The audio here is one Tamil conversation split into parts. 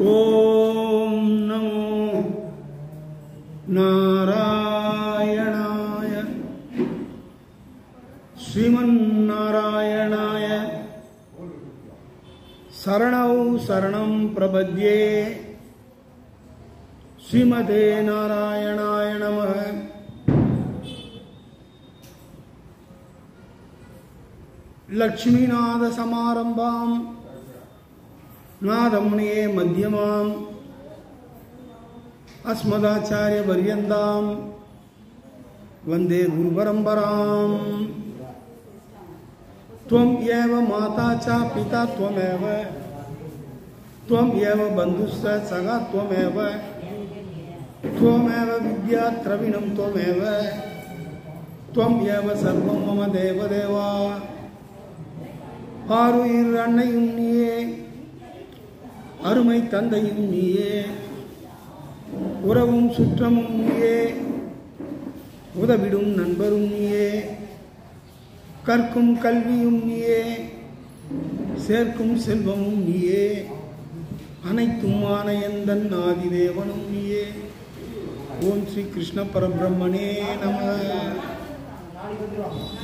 ஓம் நமோ நாராயணாய ஸ்ரீமன் நாராயணாய சரணௌ சரணம் பிரபத்யே ஸ்ரீமதே நாராயணாய நமः. லக்ஷ்மீநாத சமாரம்பாம் நாதமுனியே மத்தியமாம் அஸ்மதாச்சாரிய பர்யந்தாம் வந்தே குரு பரம்பராம். त्वम् एव माता च पिता त्वमेव त्वम् एव बन्धुश्च सखा त्वमेव त्वमेव विद्या द्रविणं त्वमेव त्वम् एव सर्वं मम देवदेवा. ஆருயிர் அன்னையும் நீயே, அருமை தந்தையும் நீயே, உறவும் சுற்றமும் நீயே, உதவிடும் நண்பரும் நீயே, கற்கும் கல்வியும் நீயே, சேர்க்கும் செல்வமும் நீயே, அனைத்தும் ஆனையந்தன் ஆதிதேவனும் நீயே. ஓம் ஸ்ரீ கிருஷ்ண பரபிரம்மனே நமः.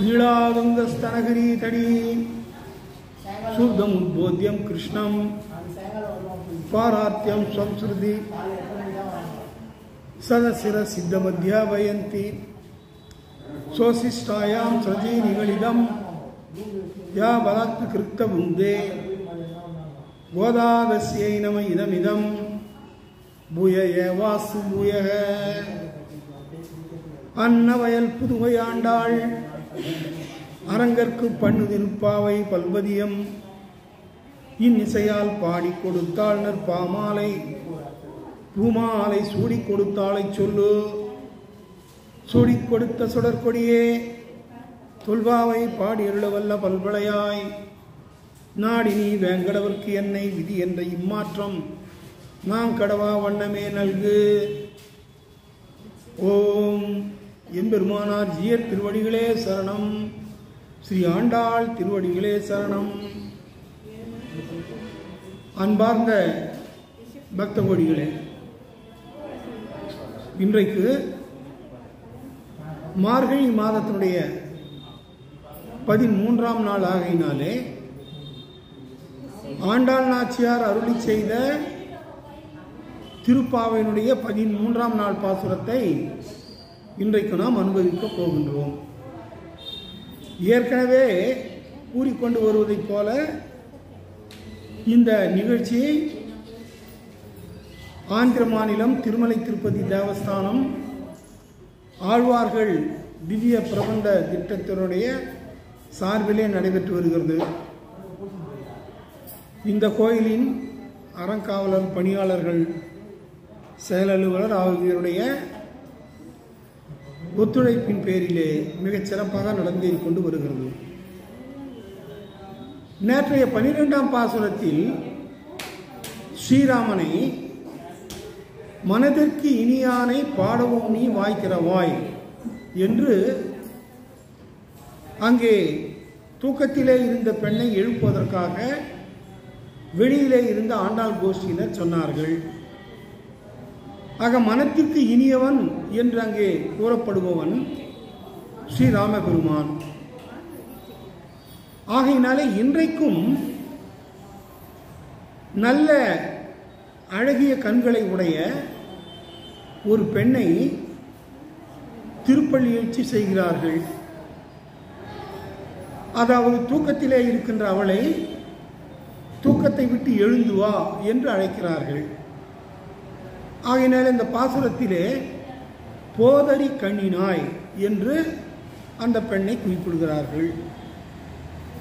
நீளாதுங்கஸ்தனகிரி தடி சுத்தமுத்போத்யம் கிருஷ்ணம் பாரார்த்தியம் சம்ஸ்ருதி சதசிர சித்தமத்யாவயந்தி சோசிஷ்டாயாம் சஜி நிகழிதம் யா பலாத் கிருத்த புந்தே கோதாதஸ்யை நம இதமிதம் பூய ஏவாசு பூயக. அன்னவயல் புதுவை ஆண்டாள் அரங்கற்கு பண்ணுதிருப்பாவை பல்வதியம் இன்னிசையால் பாடி கொடுத்தாள் நற்பாமாலை பூமாலை சூடி கொடுத்தாளை சொல்லு. சூடிக் கொடுத்த சுடற்கொடியே தொல்வாவை பாடியருள வல்ல பல்வளையாய் நாடினி வேங்கடவர்க்கு என்னை விதி என்ற இம்மாற்றம் நாம் கடவா வண்ணமே நல்கு. ஓம் எம்பெருமானார் ஜீயர் திருவடிகளே சரணம், ஸ்ரீ ஆண்டாள் திருவடிகளே சரணம். அன்பார்ந்த பக்த கோடிகளே, இன்றைக்கு மார்கழி மாதத்தினுடைய 13ஆம் நாள் ஆகையினாலே ஆண்டாள் நாச்சியார் அருளி செய்த திருப்பாவையினுடைய 13ஆம் நாள் பாசுரத்தை இன்றைக்கு நாம் அனுபவிக்கப் போகின்றோம். ஏற்கனவே கூறிக்கொண்டு வருவதைப் போல இந்த நிகழ்ச்சியை ஆந்திர மாநிலம் திருமலை திருப்பதி தேவஸ்தானம் ஆழ்வார்கள் திவ்ய பிரபந்த திட்டத்தினுடைய சார்பிலே நடைபெற்று வருகிறது. இந்த கோயிலின் அறங்காவலர் பணியாளர்கள் செயலலுவலர் ஆகியோருடைய ஒத்துழைப்பின் பேரிலே மிகச் சிறப்பாக நடந்தேறி கொண்டு வருகிறது. நேற்றைய 12ஆம் பாசுரத்தில் ஸ்ரீராமனை மனதிற்கு இனியானை பாடவும் நீ வாய்க்கிறவாய் என்று அங்கே தூக்கத்திலே இருந்த பெண்ணை எழுப்புவதற்காக வெளியிலே இருந்த ஆண்டாள் கோஷ்டியினர் சொன்னார்கள். ஆக மனத்திற்கு இனியவன் என்று அங்கே கூறப்படுபவன் ஸ்ரீராமபெருமான். ஆகையினாலே இன்றைக்கும் நல்ல அழகிய கண்களை உடைய ஒரு பெண்ணை திருப்பள்ளி எழுச்சி செய்கிறார்கள். அதாவது தூக்கத்திலே இருக்கின்ற அவளை தூக்கத்தை விட்டு எழுந்து வா என்று அழைக்கிறார்கள். ஆகையினால இந்த பாசுரத்திலே போதரி கண்ணினாய் என்று அந்த பெண்ணை குறிப்பிடுகிறார்கள்.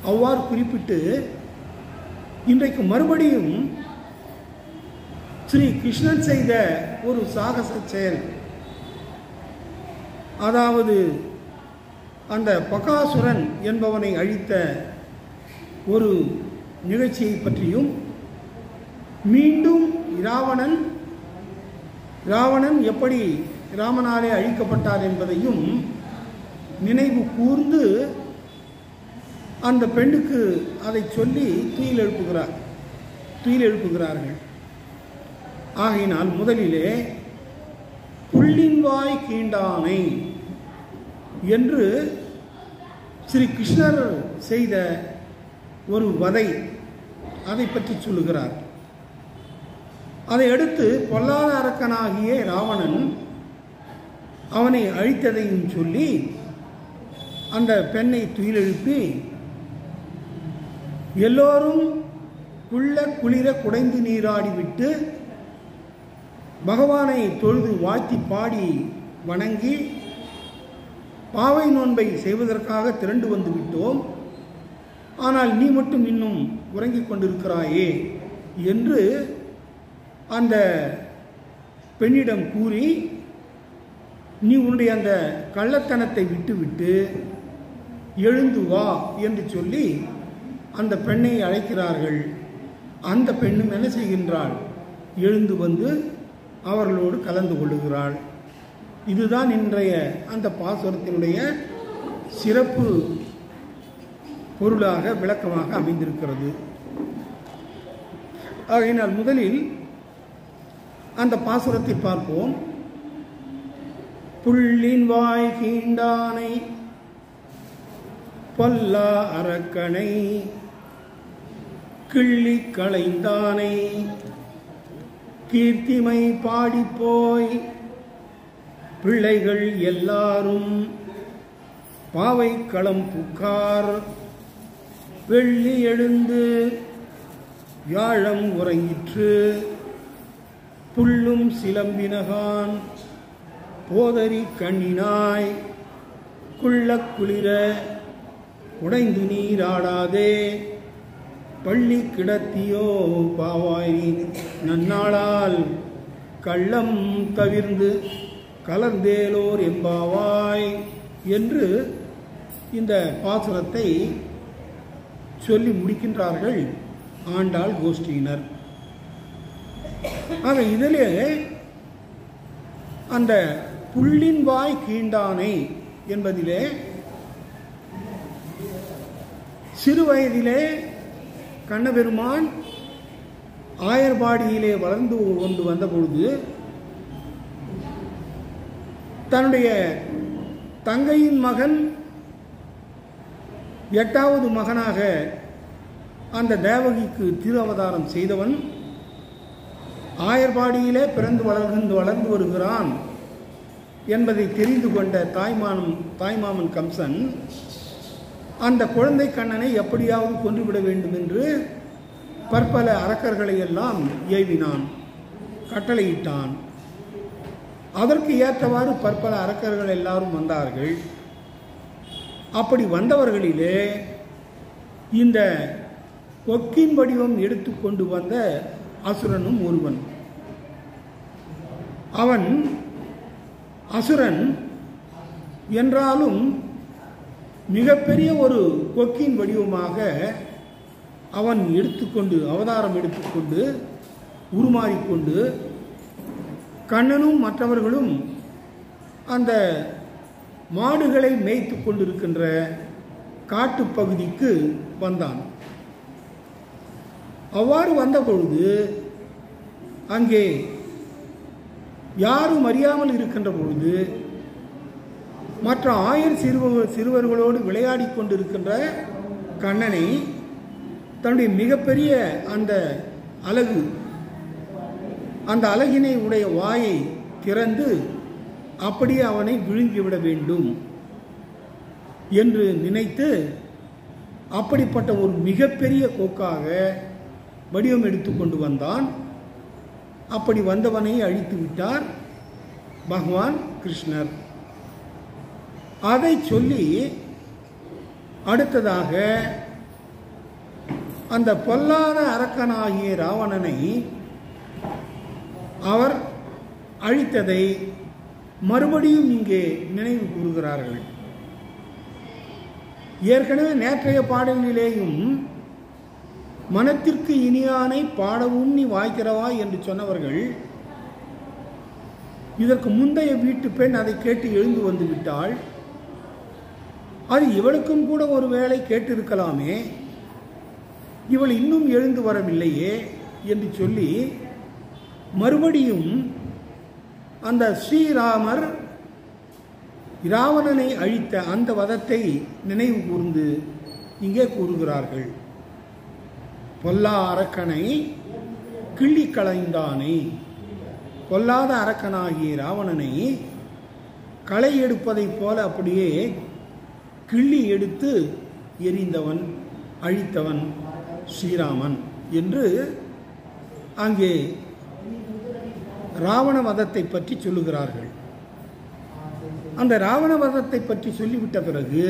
அவ்வாறு குறிப்பிட்டு இன்றைக்கு மறுபடியும் ஸ்ரீ கிருஷ்ணன் செய்த ஒரு சாகச செயல், அதாவது அந்த பகாசுரன் என்பவனை அழித்த ஒரு நிகழ்ச்சியை பற்றியும் மீண்டும் ராவணன் எப்படி ராமனாலே அழிக்கப்பட்டார் என்பதையும் நினைவு கூர்ந்து அந்த பெண்ணுக்கு அதை சொல்லி துயில் எழுப்புகிறார்கள். ஆகையினால் முதலிலே புள்ளின் வாய் கீண்டானை என்று ஸ்ரீ கிருஷ்ணர் செய்த ஒரு வதை, அதை பற்றி சொல்லுகிறார். அதை அடுத்து பொல்லாத அரக்கனாகிய ராவணன் அவனை அழித்ததையும் சொல்லி அந்த பெண்ணை துயிலெழுப்பி எல்லோரும் குளிர குடைந்து நீராடிவிட்டு பகவானை தொழுது வாழ்த்தி பாடி வணங்கி பாவை நோன்பை செய்வதற்காக திரண்டு வந்து விட்டோம், ஆனால் நீ மட்டும் இன்னும் உறங்கிக் கொண்டிருக்கிறாயே என்று அந்த பெண்ணிடம் கூறி நீ உன்னுடைய அந்த கள்ளத்தனத்தை விட்டுவிட்டு எழுந்து வா என்று சொல்லி அந்த பெண்ணை அழைக்கிறார்கள். அந்த பெண்ணும் என்ன செய்கின்றாள்? எழுந்து வந்து அவர்களோடு கலந்து கொள்ளுகிறாள். இதுதான் இன்றைய அந்த பாசுரத்தினுடைய சிறப்பு பொருளாக விளக்கமாக அமைந்திருக்கிறது. ஆகையினால் முதலில் அந்த பாசுரத்தை பார்ப்போம். புள்ளின் வாய் கீண்டானை பொல்லா அரக்கனை கிள்ளி களைந்தானை கீர்த்திமை பாடிப்போய் பிள்ளைகள் எல்லாரும் பாவை களம் புக்கார் வெள்ளி எழுந்து வியாழம் உறங்கிற்று புல்லும் சிலம்பினகான் போதரி கண்ணினாய் குள்ள குளிர உடைந்து நீராடாதே பள்ளி கிடத்தியோ பாவாய் நன்னாளால் கள்ளம் தவிர்ந்து கலந்தேலோர் எம்பாவாய் என்று இந்த பாசுரத்தை சொல்லி முடிக்கின்றார்கள் ஆண்டாள் கோஷ்டியினர். ஆக இதிலே அந்த புள்ளின் வாய் கீண்டானை என்பதிலே சிறு வயதிலே கண்ணபெருமான் ஆயர்பாடியிலே வளர்ந்து கொண்டு வந்த பொழுது தன்னுடைய தங்கையின் மகன் 8வது மகனாக அந்த தேவகிக்கு திரு அவதாரம் செய்தவன் ஆயர்பாடியிலே பிறந்து வளர்ந்து வருகிறான் என்பதை தெரிந்து கொண்ட தாய்மாமன் கம்சன் அந்த குழந்தை கண்ணனை எப்படியாவது கொன்றுவிட வேண்டும் என்று பற்பல அரக்கர்களை எல்லாம் ஏவினான், கட்டளையிட்டான். அதற்கு ஏற்றவாறு பற்பல அரக்கர்கள் எல்லாரும் வந்தார்கள். அப்படி வந்தவர்களிலே இந்த கொக்கின் வடிவம் எடுத்துக்கொண்டு வந்த அசுரனும் ஒருவன். அவன் அசுரன் என்றாலும் மிகப்பெரிய ஒரு கொக்கின் வடிவமாக அவன் அவதாரம் எடுத்துக்கொண்டு உருமாறிக்கொண்டு கண்ணனும் மற்றவர்களும் அந்த மாடுகளை மேய்த்து கொண்டிருக்கின்ற காட்டுப்பகுதிக்கு வந்தான். அவ்வாறு வந்த பொழுது அங்கே யாரும் அறியாமல் இருக்கின்ற பொழுது மற்ற ஆயர் சிறுவர்களோடு விளையாடி கொண்டிருக்கின்ற கண்ணனை தன்னுடைய மிகப்பெரிய அந்த அழகினை உடைய வாயை திறந்து அப்படியே அவனை விழுங்கிவிட வேண்டும் என்று நினைத்து அப்படிப்பட்ட ஒரு மிகப்பெரிய கொக்காக வடிவம் எடுத்துக்கொண்டு வந்தான். அப்படி வந்தவனை அழித்து விட்டார் பகவான் கிருஷ்ணர். அதை சொல்லி அடுத்ததாக அந்த பொல்லாத அரக்கனாகிய ராவணனை அவர் அழித்ததை மறுபடியும் இங்கே நினைவு கூறுகிறார்கள். ஏற்கனவே நேற்றைய பாடலிலேயும் மனத்திற்கு இனியானை பாடவும் நீ வாய்க்கிறவா என்று சொன்னவர்கள் இதற்கு முந்தைய வீட்டு பெண் அதை கேட்டு எழுந்து வந்து விட்டாள். அது இவளுக்கும் கூட ஒரு வேளை கேட்டிருக்கலாமே, இவள் இன்னும் எழுந்து வரவில்லையே என்று சொல்லி மறுபடியும் அந்த ஸ்ரீராமர் இராவணனை அழித்த அந்த வதத்தை நினைவு கூர்ந்து இங்கே கூறுகிறார்கள். பொல்லா அரக்கனை கிள்ளி களைந்தானை, பொல்லாத அரக்கனாகிய ராவணனை களை எடுப்பதைப் போல அப்படியே கிள்ளி எடுத்து எரிந்தவன், அழித்தவன் ஸ்ரீராமன் என்று அங்கே ராவண வதத்தை பற்றி சொல்லுகிறார்கள். அந்த ராவண வதத்தை பற்றி சொல்லிவிட்ட பிறகு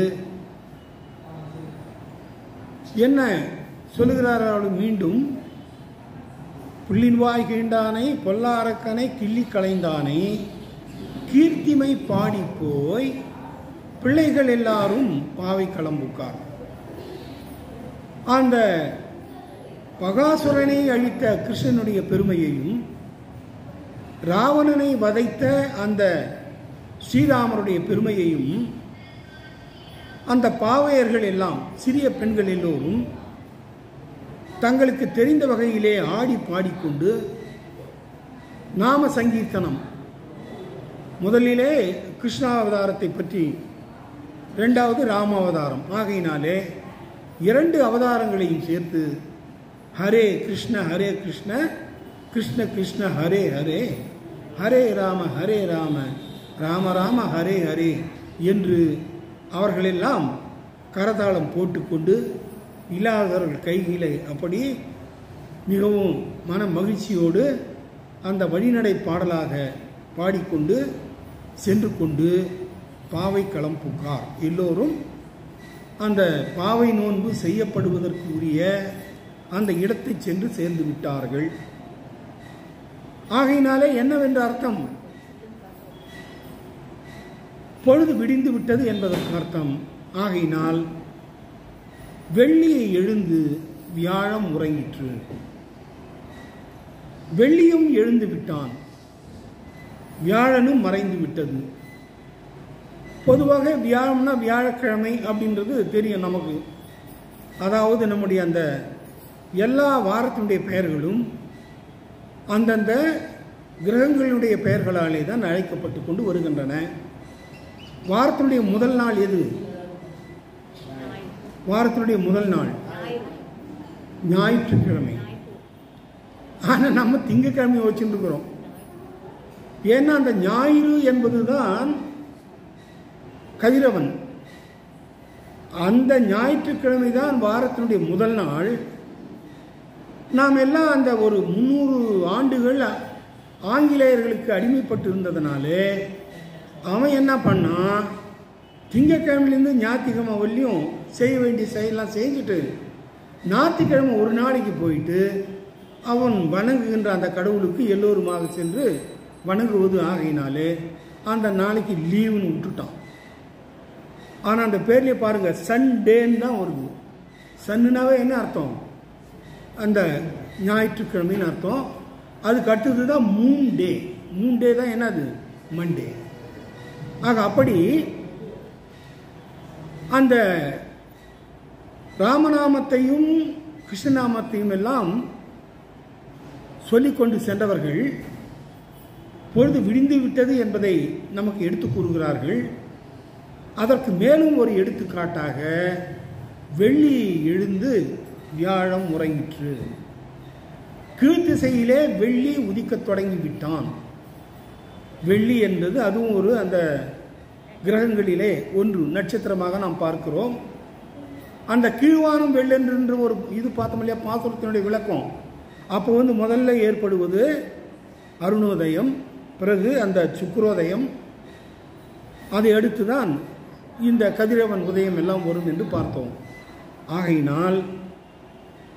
என்ன சொல்லுகிறார்கள்? மீண்டும் புள்ளின்வாய் கீண்டானை, பொல்லா அரக்கனை கிள்ளி களைந்தானை, கீர்த்திமை பாடி போய் பிள்ளைகள் எல்லாரும் பாவை களம்புக்கார். அந்த பகாசுரனை அழித்த கிருஷ்ணனுடைய பெருமையையும் ராவணனை வதைத்த அந்த ஸ்ரீராமருடைய பெருமையையும் அந்த பாவையர்கள் எல்லாம், சிறிய பெண்கள் எல்லோரும் தங்களுக்கு தெரிந்த வகையிலே ஆடி பாடிக்கொண்டு நாம சங்கீர்த்தனம், முதலிலே கிருஷ்ணாவதாரத்தை பற்றி, இரண்டாவது ராமாவதாரம் ஆகையினாலே 2 அவதாரங்களையும் சேர்த்து ஹரே கிருஷ்ண கிருஷ்ண கிருஷ்ண ஹரே ஹரே, ஹரே ராம ராம ராம ஹரே ஹரே என்று அவர்களெல்லாம் கரதாளம் போட்டுக்கொண்டு இல்லாதவர்கள் கைகளை அப்படி மிகவும் மன மகிழ்ச்சியோடு அந்த வழிநடை பாடலாக பாடிக்கொண்டு சென்று கொண்டு பாவை களம் புக்கார். எல்லோரும் அந்த பாவை நோன்பு செய்யப்படுவதற்கு உரிய அந்த இடத்தை சென்று சேர்ந்து விட்டார்கள். ஆகையினாலே என்னவென்ற அர்த்தம்? பொழுது விடிந்து விட்டது என்பதற்கு அர்த்தம். ஆகையினால் வெள்ளியை எழுந்து வியாழம் உறங்கிற்று. வெள்ளியும் எழுந்து விட்டான், வியாழனும் மறைந்து விட்டது. பொதுவாக வியாழம்னா வியாழக்கிழமை அப்படின்றது தெரியும் நமக்கு. அதாவது நம்முடைய அந்த எல்லா வாரத்தினுடைய பெயர்களும் அந்தந்த கிரகங்களுடைய பெயர்களாலே தான் அழைக்கப்பட்டு கொண்டு வருகின்றன. வாரத்தினுடைய முதல் நாள் எது? வாரத்தினுடைய முதல் நாள் ஞாயிற்றுக்கிழமை. ஆனால் நம்ம திங்கக்கிழமை வச்சுட்டு இருக்கிறோம். ஏன்னா அந்த ஞாயிறு என்பதுதான் கதிரவன். அந்த ஞாயிற்றுக்கிழமை தான் வாரத்தினுடைய முதல் நாள். நாம் எல்லாம் அந்த ஒரு 300 ஆண்டுகள் ஆங்கிலேயர்களுக்கு அடிமைப்பட்டு இருந்ததுனாலே அவன் என்ன பண்ணான், திங்கக்கிழமையிலேருந்து ஞாயிற்றுக்கிழமை வரலையும் செய்ய வேண்டிய செயலாம் செஞ்சுட்டு ஞாயிற்றுக்கிழமை ஒரு நாளைக்கு போயிட்டு அவன் வணங்குகின்ற அந்த கடவுளுக்கு எல்லோருமாக சென்று வணங்குவது ஆகையினாலே அந்த நாளைக்கு லீவுன்னு விட்டுட்டான். ஆனால் அந்த பேர்லேயே பாருங்கள், சண்டேன்னு தான் வருது. சன்னுனாவே என்ன அர்த்தம்? அந்த ஞாயிற்றுக்கிழமைன்னு அர்த்தம். அதுக்கு அடுத்தது தான் மூன் டே. மூன் டே தான் என்னது? மண்டே. ஆக அப்படி அந்த ராமநாமத்தையும் கிருஷ்ணநாமத்தையும் எல்லாம் சொல்லிக்கொண்டு சென்றவர்கள் பொழுது விடிந்து விட்டது என்பதை நமக்கு எடுத்து கூறுகிறார்கள். அதற்கு மேலும் ஒரு எடுத்துக்காட்டாக வெள்ளி எழுந்து வியாழம் உறங்கிற்று. கீழ்த்திசையிலே வெள்ளி உதிக்கத் தொடங்கிவிட்டான். வெள்ளி என்பது அதுவும் ஒரு அந்த கிரகங்களிலே ஒன்று, நட்சத்திரமாக நாம் பார்க்கிறோம். அந்த கீழ்வானம் வெள்ளென்ற ஒரு இது பார்த்தோம் இல்லையா, பாசுரத்தினுடைய விளக்கம். அப்போ முதல்ல ஏற்படுவது அருணோதயம், பிறகு அந்த சுக்கிரோதயம், அதை அடுத்துதான் இந்த கதிரவன் உதயம் எல்லாம் வரும் என்று பார்த்தோம். ஆகையினால்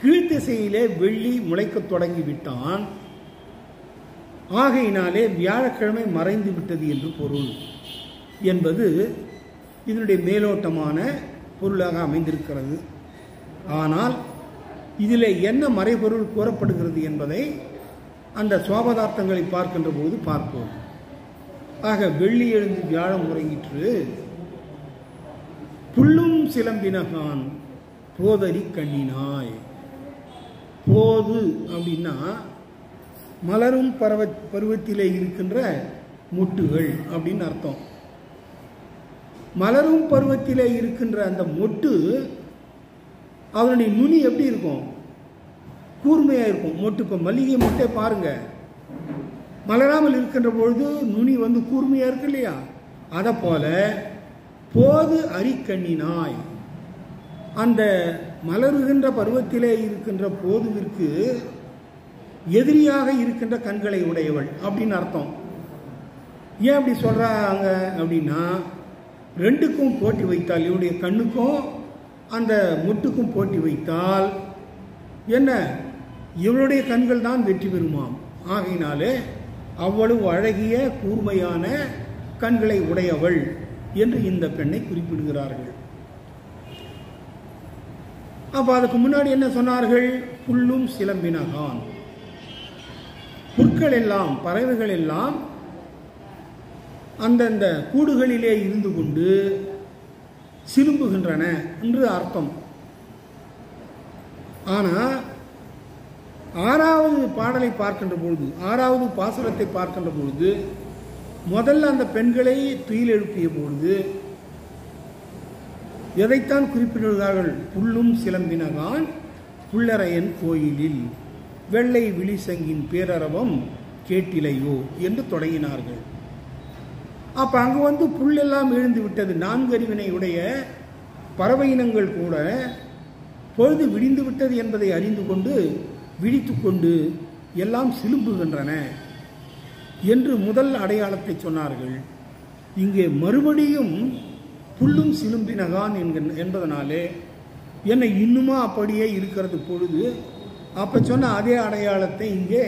கீழ்த்திசையிலே வெள்ளி முளைக்கத் தொடங்கிவிட்டான். ஆகையினாலே வியாழக்கிழமை மறைந்து விட்டது என்று பொருள் என்பது இதனுடைய மேலோட்டமான பொருளாக அமைந்திருக்கிறது. ஆனால் இதில் என்ன மறைபொருள் கூறப்படுகிறது என்பதை அந்த சுவாபதார்த்தங்களை பார்க்கின்ற போது பார்ப்போம். ஆக வெள்ளி எழுந்து வியாழம் உறங்கிற்று, புல்லும் சிலம்பினகான் போதறி கண்ணினாய். போது அப்படின்னா மலரும் பருவத்திலே இருக்கின்ற மொட்டுகள் அப்படின்னு அர்த்தம். மலரும் பருவத்திலே இருக்கின்ற அந்த மொட்டு அதனுடைய நுனி எப்படி இருக்கும்? கூர்மையாக இருக்கும். மொட்டு இப்போ மல்லிகை மொட்டை பாருங்க, மலராமல் இருக்கின்ற பொழுது நுனி கூர்மையாக இருக்கு இல்லையா? அதை போல போது அரிக்கண்ணினாய், அந்த மலருகின்ற பருவத்திலே இருக்கின்ற போதுவிற்கு எதிரியாக இருக்கின்ற கண்களை உடையவள் அப்படின்னு அர்த்தம். ஏன் அப்படி சொல்றாங்க அப்படின்னா, ரெண்டுக்கும் போட்டி வைத்தால், இவருடைய கண்ணுக்கும் அந்த மொட்டுக்கும் போட்டி வைத்தால் என்ன, இவளுடைய கண்கள் தான் வெற்றி பெறுமாம். ஆகையினாலே அவ்வளவு அழகிய கூர்மையான கண்களை உடையவள் என்று இந்த பெண்ணை குறிப்பிடுகிறார்கள். அப்ப அதுக்கு முன்னாடி என்ன சொன்னார்கள்? புல்லும் சிலம்பினகான், புற்கள் எல்லாம் பறவைகள் எல்லாம் அந்தந்த கூடுகளிலே இருந்து கொண்டு சிலும்புகின்றன என்று அர்த்தம். ஆனா ஆறாவது பாடலை பார்க்கின்ற பொழுது, ஆறாவது பாசுரத்தை பார்க்கின்ற பொழுது, முதல்ல அந்த பெண்களை துயில் எழுப்பிய பொழுது எதைத்தான் குறிப்பிடுகிறார்கள்? புல்லும் சிலம்பினகான் புல்லரையன் கோயிலில் வெள்ளை விழிசங்கின் பேரரவம் கேட்டிலையோ என்று தொடங்கினார்கள். அப்ப அங்கு புல்லெல்லாம் எழுந்து விட்டது. 4 அறிவினையுடைய பறவை இனங்கள் கூட பொழுது விடிந்து விட்டது என்பதை அறிந்து கொண்டு விழித்து கொண்டு எல்லாம் சிலும்புகின்றன என்று முதல் அடையாளத்தை சொன்னார்கள். இங்கே மறுபடியும் புல்லும் சிலும்பினகான் என்பதனாலே என்ன இன்னுமா அப்படியே இருக்கிறது பொழுது? அப்ப சொன்ன அதே அடையாளத்தை இங்கே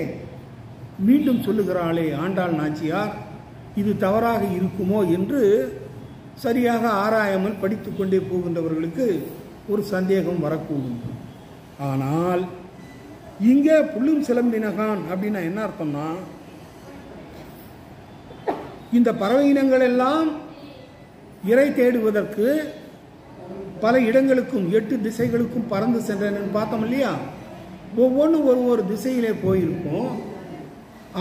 மீண்டும் சொல்லுகிறாளே ஆண்டாள் நாச்சியார், இது தவறாக இருக்குமோ என்று சரியாக ஆராயாமல் படித்து கொண்டே போகின்றவர்களுக்கு ஒரு சந்தேகம் வரக்கூடும். ஆனால் இங்கே புல்லும் சிலம்பினகான் அப்படின்னா என்ன அர்த்தம்னா, இந்த பறவை இனங்கள் எல்லாம் இறை தேடுவதற்கு பல இடங்களுக்கும் 8 திசைகளுக்கும் பறந்து சென்றன பார்த்தோம் இல்லையா? ஒவ்வொன்றும் ஒரு திசையிலே போயிருக்கும்.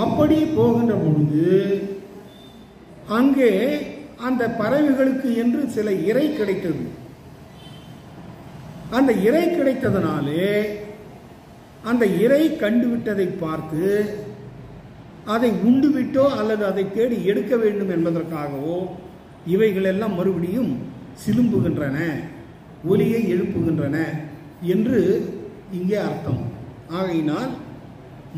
அப்படி போகின்ற பொழுது அங்கே அந்த பறவைகளுக்கு என்று சில இறை கிடைத்தது. அந்த இறை கிடைத்ததனாலே அந்த இறை கண்டுவிட்டதை பார்த்து அதை உண்டுவிட்டோ அல்லது அதை தேடி எடுக்க வேண்டும் என்பதற்காகவோ இவைகளெல்லாம் மறுபடியும் சிலும்புகின்றன, ஒலியை எழுப்புகின்றன என்று இங்கே அர்த்தம். ஆகையினால்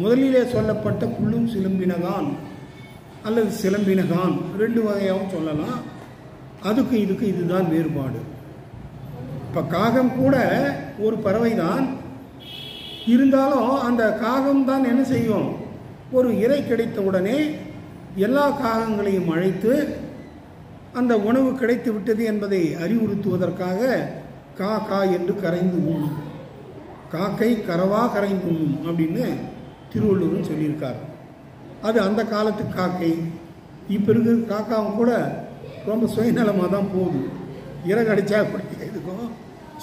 முதலிலே சொல்லப்பட்ட புல்லும் சிலம்பினகான் அல்லது சிலம்பினகான் 2 வகையாகவும் சொல்லலாம். அதுக்கு இதுக்கு இதுதான் வேறுபாடு. இப்போ காகம் கூட ஒரு பறவை தான், இருந்தாலும் அந்த காகம் தான் என்ன செய்யும்? ஒரு இறை கிடைத்த உடனே எல்லா காகங்களையும் அழைத்து அந்த உணவு கிடைத்து விட்டது என்பதை அறிவுறுத்துவதற்காக கா கா என்று கரைந்து உண்ணும், காக்கை கரவா கரைந்து உண்ணும் அப்படின்னு திருவள்ளுவரும் சொல்லியிருக்கார். அது அந்த காலத்து காக்கை. இப்போ இருக்கிற காக்காவும் கூட ரொம்ப சுயநலமாக தான் போகுது. இறகு அடித்தா அப்படி இதுக்கும்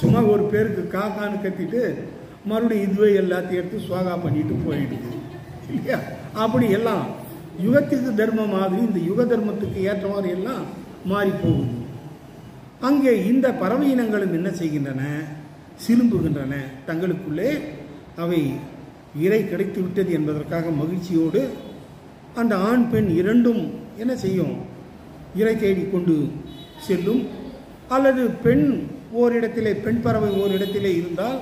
சும்மா ஒரு பேருக்கு காக்கான்னு கத்திட்டு மறுபடியும் இதுவே எல்லாத்தையும் எடுத்து சுவாகா பண்ணிட்டு போயிடுது இல்லையா? அப்படி எல்லாம் யுகத்துக்கு தர்மம் மாதிரி இந்த யுக தர்மத்துக்கு ஏற்ற மாதிரி எல்லாம் மாறி போகுது. அங்கே இந்த பறவை இனங்களும் என்ன செய்கின்றன? சிலும்புகின்றன. தங்களுக்குள்ளே அவை இறை கிடைத்து விட்டது என்பதற்காக மகிழ்ச்சியோடு அந்த ஆண் பெண் இரண்டும் என்ன செய்யும்? இறை தேடி கொண்டு செல்லும். அல்லது பெண் ஓரிடத்திலே, பெண் பறவை ஓரிடத்திலே இருந்தால்,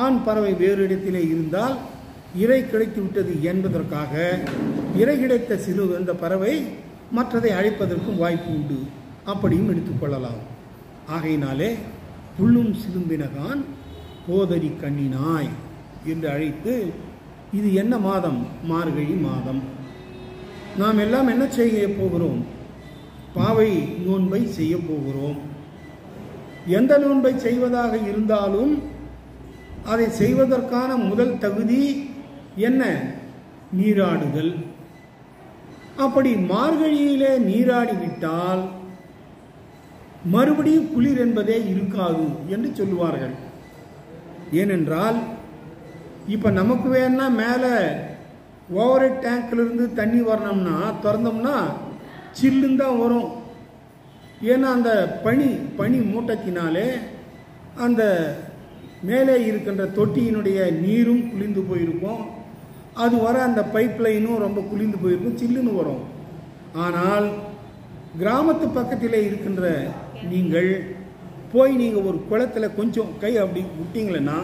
ஆண் பறவை வேறு இடத்திலே இருந்தால் இறை கிடைத்து விட்டது என்பதற்காக இறை கிடைத்த அந்த பறவை மற்றதை அழைப்பதற்கும் வாய்ப்பு உண்டு. அப்படியும் எடுத்துக்கொள்ளலாம். ஆகையினாலே புல்லும் சிலும்பினகான் போதரி கண்ணினாய் என்று அழைத்து, இது என்ன மாதம்? மார்கழி மாதம். நாம் எல்லாம் என்ன செய்ய போகிறோம்? பாவை நோன்பை செய்ய போகிறோம். எந்த நோன்பை செய்வதாக இருந்தாலும் அதை செய்வதற்கான முதல் தகுதி என்ன? நீராடுதல். அப்படி மார்கழியிலே நீராடிவிட்டால் மறுபடியும் குளிர் என்பதே இருக்காது என்று சொல்லுவார்கள். ஏனென்றால் இப்ப நமக்கு வேணா மேலே ஓவர் ஹெட் டேங்க்லேருந்து தண்ணி வரணும்னா திறந்தோம்னா சில்லுன்னு தான் வரும். ஏன்னா அந்த பனி மூட்டத்தினாலே அந்த மேலே இருக்கின்ற தொட்டியினுடைய நீரும் குளிர்ந்து போயிருக்கும். அது வர அந்த பைப் லைனும் ரொம்ப குளிர்ந்து போயிருக்கும், சில்லுன்னு வரும். ஆனால் கிராமத்து பக்கத்தில் இருக்கின்ற நீங்கள் போய் நீங்கள் ஒரு குளத்தில் கொஞ்சம் கை அப்படி விட்டீங்களன்னா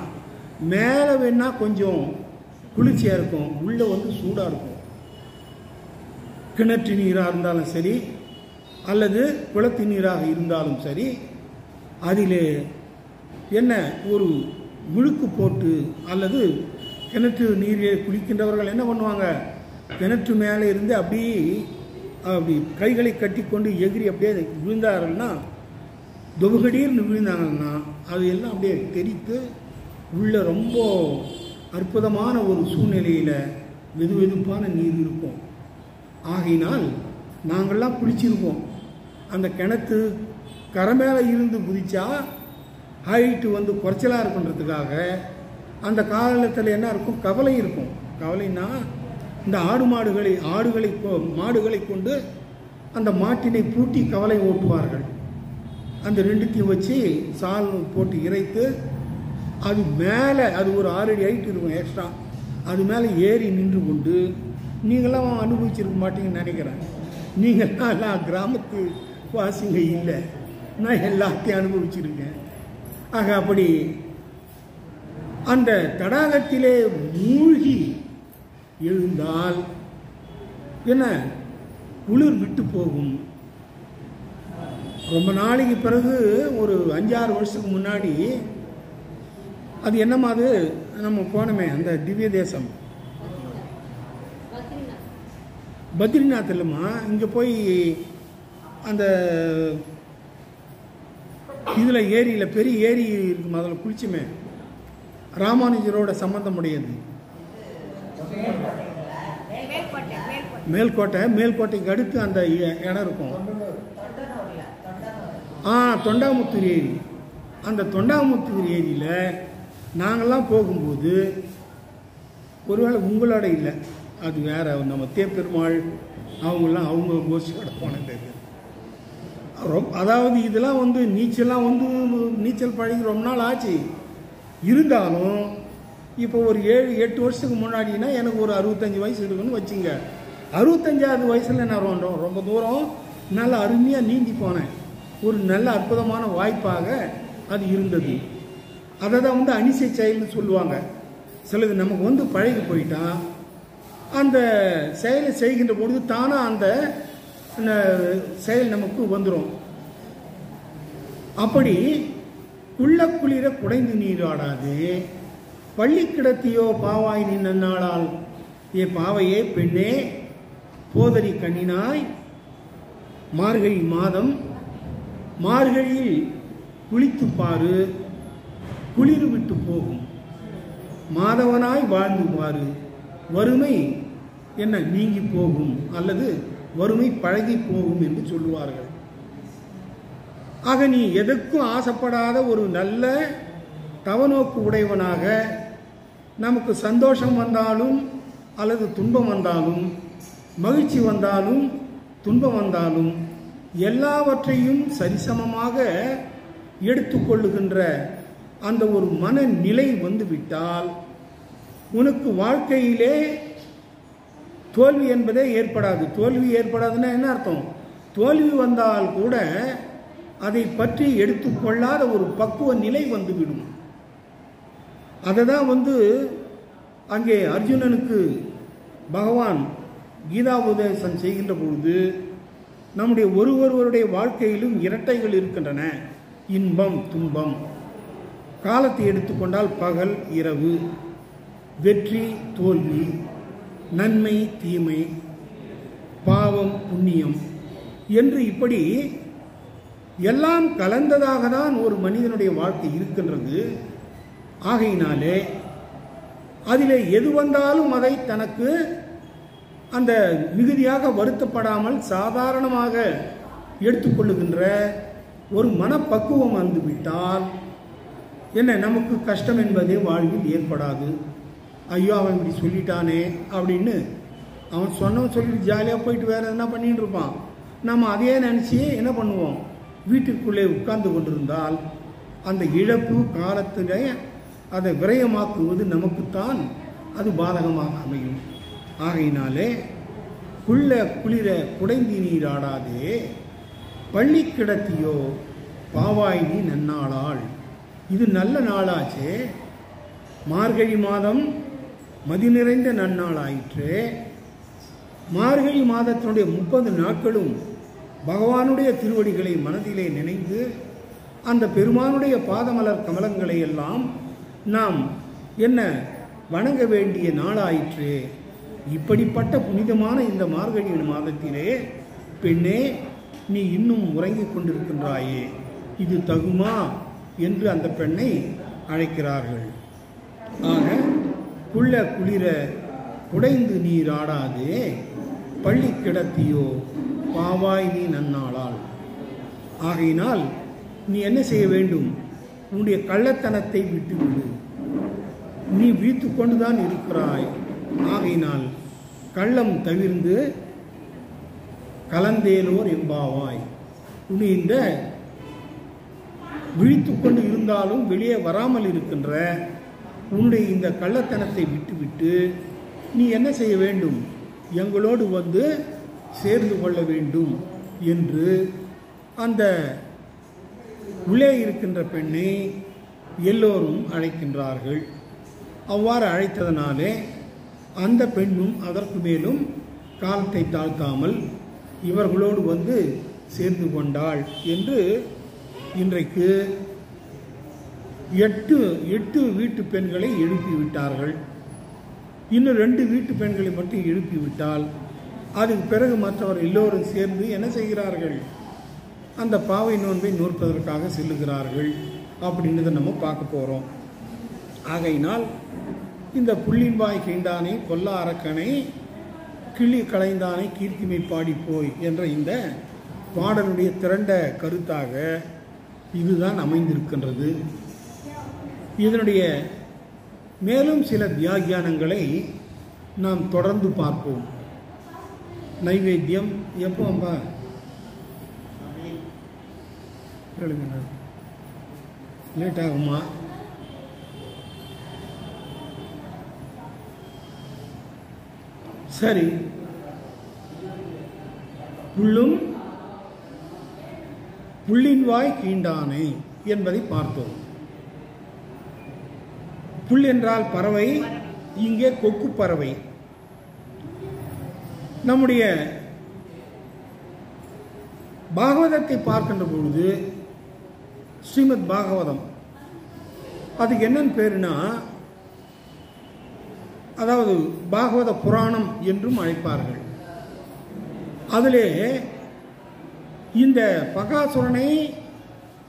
மேலே வேணா கொஞ்சம் குளிர்ச்சியாக இருக்கும், உள்ளே வந்து சூடாக இருக்கும். கிணற்று நீராக இருந்தாலும் சரி அல்லது குளத்து நீராக இருந்தாலும் சரி, அதில் என்ன ஒரு முழுக்கு போட்டு அல்லது கிணற்று நீரில் குளிக்கின்றவர்கள் என்ன பண்ணுவாங்க, கிணற்று மேலே இருந்து அப்படி கைகளை கட்டி கொண்டு எகிரி அப்படியே விழுந்தார்கள்னா, தொகுகடீர்னு விழுந்தாங்கன்னா அது எல்லாம் அப்படியே தெரித்து உள்ள ரொம்ப அற்புதமான ஒரு சூழ்நிலையில் வெதுவெதுப்பான நீர் இருக்கும். ஆகையினால் நாங்கள்லாம் குளிச்சிருக்கோம். அந்த கிணத்து கரை மேலே இருந்து குதிச்சா ஹைட்டு வந்து குறைச்சலாக இருக்குன்றதுக்காக அந்த காலத்தில் என்ன இருக்கும், கவலை இருக்கும். கவலைன்னா இந்த மாடுகளை கொண்டு அந்த மாட்டினை பூட்டி கவலை ஓட்டுவார்கள். அந்த ரெண்டுத்தையும் வச்சு சால் போட்டு இறைத்து அது மேலே, அது ஒரு 6 அடி ஹைட் இருக்கும் எக்ஸ்ட்ரா, அது மேலே ஏறி நின்று கொண்டு, நீங்களாம் அனுபவிச்சிருக்க மாட்டீங்கன்னு நினைக்கிறேன். நீங்கள்லாம் எல்லாம் கிராமத்து வாசிங்க இல்லை, நான் எல்லாத்தையும் அனுபவிச்சிருக்கேன். ஆக அப்படி அந்த தடாகத்திலே மூழ்கி எழுந்தால் என்ன குளிர் விட்டு போகும். ரொம்ப நாளைக்கு பிறகு ஒரு 5-6 வருஷத்துக்கு முன்னாடி அது என்னமா, அது நம்ம போனோமே அந்த திவ்ய தேசம் பத்ரிநாத் இல்லைம்மா, இங்கே போய் அந்த இதில் ஏரியில் பெரிய ஏரி இருக்குமா, அதில் குளிச்சுமே, ராமானுஜரோட சம்பந்தம் உடையது. மேல்கோட்டைக்கு அடுத்து அந்த இடம் இருக்கும். தொண்டாமுத்தூர் ஏரி. அந்த தொண்டாமுத்தூர் ஏரியில் நாங்கள்லாம் போகும்போது, ஒருவேளை உங்களோட இல்லை, அது வேற, நம்ம தேப்பெருமாள் அவங்கெல்லாம் அவங்க கோஷ்டியோட போனது. அதாவது இதெல்லாம் வந்து நீச்சல் பழகி ரொம்ப நாள் ஆச்சு. இருந்தாலும் இப்போ ஒரு 7-8 வருஷத்துக்கு முன்னாடினா எனக்கு ஒரு 65 வயசு இருக்குன்னு வச்சுங்க. 65வது வயசில் நான் ரொம்ப தூரம் நல்லா அருமையாக நீந்தி போனேன். ஒரு நல்ல அற்புதமான வாய்ப்பாக அது இருந்தது. அதை தான் வந்து அனிசை செயல்னு சொல்லுவாங்க. சிலது நமக்கு வந்து பழகி போயிட்டா அந்த செயலை செய்கின்ற பொழுது தானாக அந்த செயல் நமக்கு வந்துடும். அப்படி குளிர குடைந்து நீராடாது, பள்ளி கிடத்தியோ பாவாய் நீ நன்னாளால் ஏ பாவையே பெண்ணே போதரி கண்ணினாய் மார்கழி மாதம் மார்கழியில் குளித்து பாரு குளிர் விட்டு போகும், மாதவனாய் வாழ்ந்து பாரு வறுமை என்ன நீங்கி போகும் அல்லது வறுமை பழகி போகும் என்று சொல்லுவார்கள். ஆக நீ எதற்கும் ஆசைப்படாத ஒரு நல்ல தவநோக்கு உடையவனாக, நமக்கு சந்தோஷம் வந்தாலும் அல்லது துன்பம் வந்தாலும், மகிழ்ச்சி வந்தாலும் துன்பம் வந்தாலும் எல்லாவற்றையும் சரிசமமாக எடுத்துக்கொள்ளுகின்ற அந்த ஒரு மனநிலை வந்துவிட்டால் உனக்கு வாழ்க்கையிலே தோல்வி என்பதே ஏற்படாது. தோல்வி ஏற்படாதுன்னா என்ன அர்த்தம்? தோல்வி வந்தால் கூட அதை பற்றி எடுத்துக்கொள்ளாத ஒரு பக்குவ நிலை வந்துவிடும். அதை தான் வந்து அங்கே அர்ஜுனனுக்கு பகவான் கீதா உபதேசம் செய்கின்ற பொழுது, நம்முடைய ஒருவருடைய வாழ்க்கையிலும் இரட்டைகள் இருக்கின்றன, இன்பம் துன்பம். காலத்தை எடுத்துக்கொண்டால் பகல் இரவு, வெற்றி தோல்வி, நன்மை தீமை, பாவம் புண்ணியம் என்று இப்படி எல்லாம் கலந்ததாக தான் ஒரு மனிதனுடைய வாழ்க்கை இருக்கின்றது. ஆகையினாலே அதிலே எது வந்தாலும் அதை தனக்கு அந்த மிகுதியாக வருத்தப்படாமல் சாதாரணமாக எடுத்துக்கொள்ளுகின்ற ஒரு மனப்பக்குவம் வந்துவிட்டால் என்ன நமக்கு கஷ்டம் என்பதே வாழ்வில் ஏற்படாது. ஐயோ அவன் இப்படி சொல்லிட்டானே அப்படின்னு அவன் சொன்னவன் சொல்லிட்டு ஜாலியாக போயிட்டு வேறு எதுனா பண்ணிட்டு இருப்பான். நம்ம அதையே நினச்சி என்ன பண்ணுவோம், வீட்டிற்குள்ளே உட்கார்ந்து கொண்டிருந்தால் அந்த இழப்பு காலத்திலே அதை விரயமாக்குவது நமக்குத்தான் அது பாதகமாக அமையும். ஆகையினாலே குள்ள குளிர குடைந்தி நீராடாதே பள்ளி கிடத்தியோ பாவாய் நீ நன்னாளாள். இது நல்ல நாளாச்சே, மார்கழி மாதம் மதி நிறைந்த நன்னாளாயிற்று. மார்கழி மாதத்தினுடைய 30 நாட்களும் பகவானுடைய திருவடிகளை மனதிலே நினைந்து அந்த பெருமானுடைய பாதமலர் கமலங்களை எல்லாம் நாம் என்ன வணங்க வேண்டிய நாளாயிற்று. இப்படிப்பட்ட புனிதமான இந்த மார்கழி மாதத்திலே பெண்ணே நீ இன்னும் உறங்கிக் கொண்டிருக்கின்றாயே, இது தகுமா என்று அந்த பெண்ணை அழைக்கிறார்கள். ஆக குள்ள குளிர குடைந்து நீர் ஆடாதே பள்ளி கிடத்தியோ பாவாய் நீ நன்னாளாள். ஆகையினால் நீ என்ன செய்ய வேண்டும், உன்னுடைய கள்ளத்தனத்தை விட்டுவிடு. நீ விழித்து கொண்டுதான் இருக்கிறாய். ஆகையினால் கள்ளம் தவிர்ந்து கலந்தேலோர் எம்பாவாய். உன்னை இந்த விழித்து கொண்டு இருந்தாலும் வெளியே வராமல் இருக்கின்ற உன்னுடைய இந்த கள்ளத்தனத்தை விட்டுவிட்டு நீ என்ன செய்ய வேண்டும், எங்களோடு வந்து சேர்ந்து கொள்ள வேண்டும் என்று அந்த உள்ளே இருக்கின்ற பெண்ணை எல்லோரும் அழைக்கின்றார்கள். அவ்வாறு அழைத்ததனாலே அந்த பெண்ணும் அதற்கு மேலும் காலத்தை தாழ்த்தாமல் இவர்களோடு வந்து சேர்ந்து கொண்டாள் என்று இன்றைக்கு 8 வீட்டு பெண்களை எழுப்பிவிட்டார்கள். இன்னும் 2 வீட்டு பெண்களை மட்டும் எழுப்பிவிட்டால் அதுக்கு பிறகு மற்றவர் எல்லோரும் சேர்ந்து என்ன செய்கிறார்கள், அந்த பாவை நோன்பை நோற்பதற்காக செல்லுகிறார்கள் அப்படின்றத நம்ம பார்க்க போகிறோம். ஆகையினால் இந்த புள்ளின்பாய் கீண்டானை கொல்லா அரக்கனை கிளி களைந்தானை கீர்த்திமை பாடிப்போய் என்ற இந்த பாடலுடைய திரண்ட கருத்தாக இதுதான் அமைந்திருக்கின்றது. இதனுடைய மேலும் சில வியாக்கியானங்களை நாம் தொடர்ந்து பார்ப்போம். நைவேத்தியம் எப்போம்பா லேட் ஆகுமா? சரி, புல்லும் புள்ளின்வாய் கீண்டானை என்பதை பார்த்தோம். புல் என்றால் பறவை, இங்கே கொக்கு பறவை. நம்முடைய பாகவதத்தை பார்க்கின்ற பொழுது ஸ்ரீமத் பாகவதம் அதுக்கு என்னன்னு பேருனா, அதாவது பாகவத புராணம் என்றும் அழைப்பார்கள். அதிலே இந்த பகாசுரனை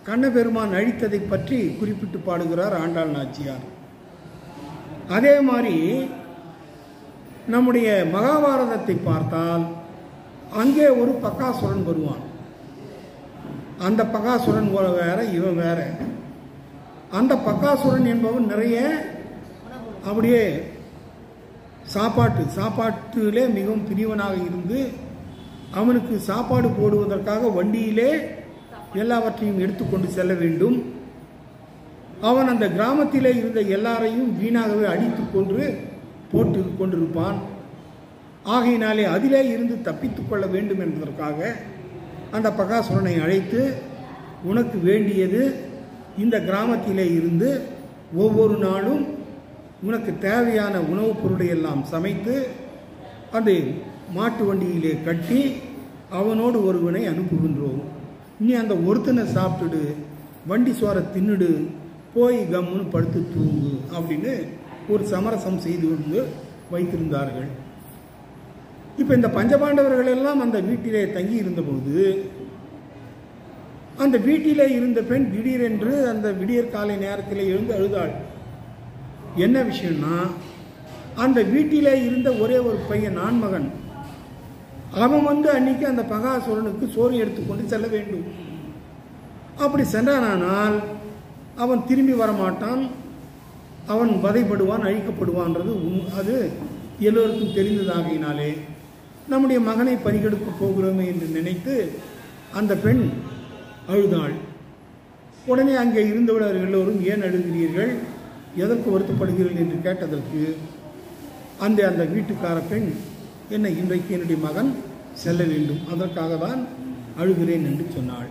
கண்ணபெருமான் அழித்ததை பற்றி குறிப்பிட்டு பாடுகிறார் ஆண்டாள் நாச்சியார். அதே மாதிரி நம்முடைய மகாபாரதத்தை பார்த்தால் அங்கே ஒரு பகாசுரன் வருவான். அந்த பகாசுரன் வேற, இவன் வேற. அந்த பகாசுரன் என்பவன் நிறைய அப்படியே சாப்பாட்டிலே மிகவும் பிரிவனாக இருந்து அவனுக்கு சாப்பாடு போடுவதற்காக வண்டியிலே எல்லாவற்றையும் எடுத்துக்கொண்டு செல்ல வேண்டும். அவன் அந்த கிராமத்திலே இருந்த எல்லாரையும் வீணாகவே அடித்து போட்டு கொண்டிருப்பான். ஆகையினாலே அதிலே இருந்து தப்பித்துக் கொள்ள வேண்டும் என்பதற்காக அந்த பகாசுரனை அழைத்து, உனக்கு வேண்டியது இந்த கிராமத்திலே இருந்து ஒவ்வொரு நாளும் உனக்கு தேவையான உணவுப் பொருளை எல்லாம் சமைத்து அந்த மாட்டு வண்டியிலே கட்டி அவனோடு ஒருவனை அனுப்புகின்றோம். நீ அந்த ஒருத்தனை சாப்பிட்டுடு, வண்டி சோரை தின்னுடு, போய் கம்முன்னு படுத்து தூங்கு அப்படின்னு ஒரு சமரசம் செய்து கொண்டு வைத்திருந்தார்கள். இப்போ இந்த பஞ்சபாண்டவர்கள் எல்லாம் அந்த வீட்டிலே தங்கி இருந்தபோது அந்த வீட்டிலே இருந்த பெண் திடீரென்று அந்த விடியற் காலை நேரத்தில் எழுந்து அழுதாள். என்ன விஷயம்னா, அந்த வீட்டிலே இருந்த ஒரே ஒரு பையன், ஆண்மகன், அவன் வந்து அன்னைக்கு அந்த பகாசுரனுக்கு சோறு எடுத்துக்கொண்டு செல்ல வேண்டும். அப்படி சென்றானால் அவன் திரும்பி வரமாட்டான். அவன் வதைப்படுவான், அழிக்கப்படுவான்றது அது எல்லோருக்கும் தெரிந்ததாகினாலே நம்முடைய மகனை பறிகெடுக்க போகிறோமே என்று நினைத்து அந்த பெண் அழுதாள். உடனே அங்கே இருந்தவர்கள் எல்லோரும் ஏன் அழுகிறீர்கள், எதற்கு வருத்தப்படுகிறீர்கள் என்று கேட்டதற்கு அந்த வீட்டுக்கார பெண் என்ன, இன்றைக்கு என்னுடைய மகன் செல்ல வேண்டும், அதற்காக தான் அழுகிறேன் என்று சொன்னாள்.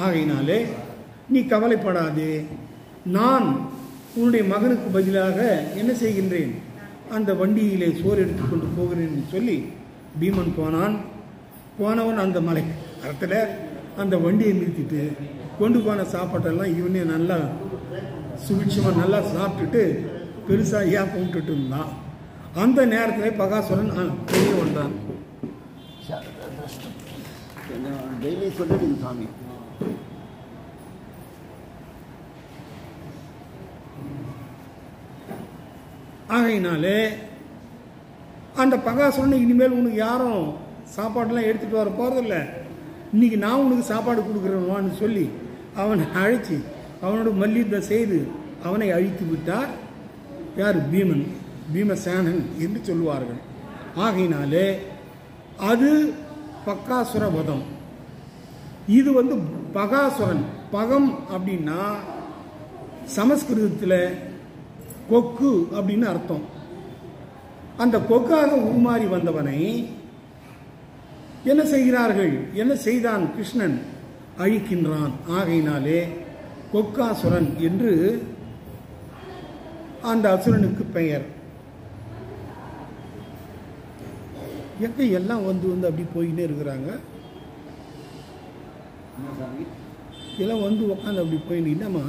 ஆகையினாலே நீ கவலைப்படாதே, நான் உன்னுடைய மகனுக்கு பதிலாக என்ன செய்கின்றேன், அந்த வண்டியிலே சோறு எடுத்துக்கொண்டு போகிறேன் என்று சொல்லி பீமன் போனவன் அந்த மலை இடத்துல அந்த வண்டியை நிறுத்திட்டு கொண்டு போன சாப்பாட்டெல்லாம் இவனே நல்லா சுபிட்சமாக நல்லா சாப்பிட்டுட்டு பெருசாக ஏன் கும்பிட்டுட்டு இருந்தான். அந்த நேரத்தில் பகாசுரன் வெளியே வந்தான். டெய்லி சொல்லிடுங்க சாமி. ஆகையினாலே அந்த பகாசுரனை இனிமேல் உனக்கு யாரும் சாப்பாடெல்லாம் எடுத்துகிட்டு வர போகிறதில்ல, இன்னைக்கு நான் உனக்கு சாப்பாடு கொடுக்குறேன்வான்னு சொல்லி அவனை அழைச்சி அவனோட மல்யுத்தம் செய்து அவனை அழித்து விட்டார். யார்? பீமன், பீமசேனன் என்று சொல்லுவார்கள். ஆகையினாலே அது பகாசுர வதம். இது பகாசுரன். பகம் அப்படின்னா சமஸ்கிருதத்தில் கொக்கு அப்படின்னு அர்த்தம். அந்த கொக்காக உருமாறி வந்தவனை என்ன செய்கிறார்கள், என்ன செய்தான் கிருஷ்ணன், அழிக்கின்றான். ஆகையினாலே கொக்காசுரன் என்று அந்த அசுரனுக்கு பெயர். எங்க எல்லாம் வந்து அப்படி போயின்னே இருக்கிறாங்க, எல்லாம் வந்து உட்காந்து அப்படி போயின்னு என்னம்மா